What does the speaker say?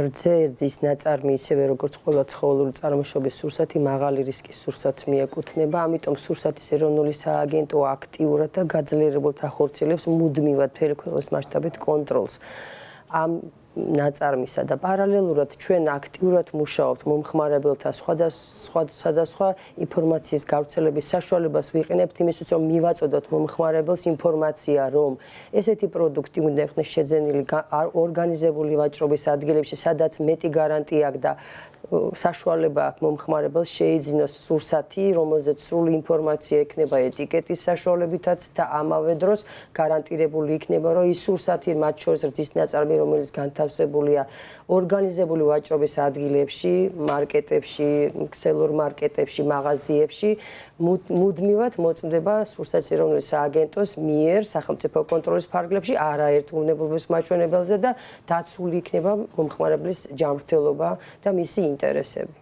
რძე რძის ნაწარმი ისევე როგორც ყველა ცხოველური წარმოშობის სურსათი მაღალი რისკის სურსათს მიეკუთვნება, ამიტომ სურსათის ეროვნული სააგენტო აქტიურად და გაძლიერებულად ახორციელებს მუდმივად მთელი ქვეყნის მასშტაბით კონტროლს ამ ნაწარმისა და პარალელურად ჩვენ აქტიურად მუშაობთ მომხმარებელთა სხვადასხვა ინფორმაციის გავრცელების საშუალებას ვიყენებთ იმისთვის, რომ მივაწოდოთ მომხმარებელს ინფორმაცია, რომ ესეთი პროდუქტი უნდა იქნეს შეძენილი ორგანიზებული ვაჭრობის ადგილებში, სადაც მეტი გარანტია აქვს და საშუალება აქვს მომხმარებელს შეიძინოს სურსათი, რომელზეც სრული ინფორმაცია ექნება ეტიკეტის საშუალებითაც და ამავე დროს გარანტირებული იქნება, რომ ის სურსათი მათ შორის რძის ნაწარმი, რომელიც განთავსებულია ორგანიზებული ვაჭრობის ადგილებში, მარკეტებში, ქსელურ მარკეტებში, მაღაზიებში, მუდმივად მოწმდება სურსათის ეროვნული სააგენტოს მიერ სახელმწიფო კონტროლის ფარგლებში არაერთ უნებობის მაჩვენებელზე და დაცული იქნება მომხმარებლის ჯანმრთელობა და მისი ინტერესები.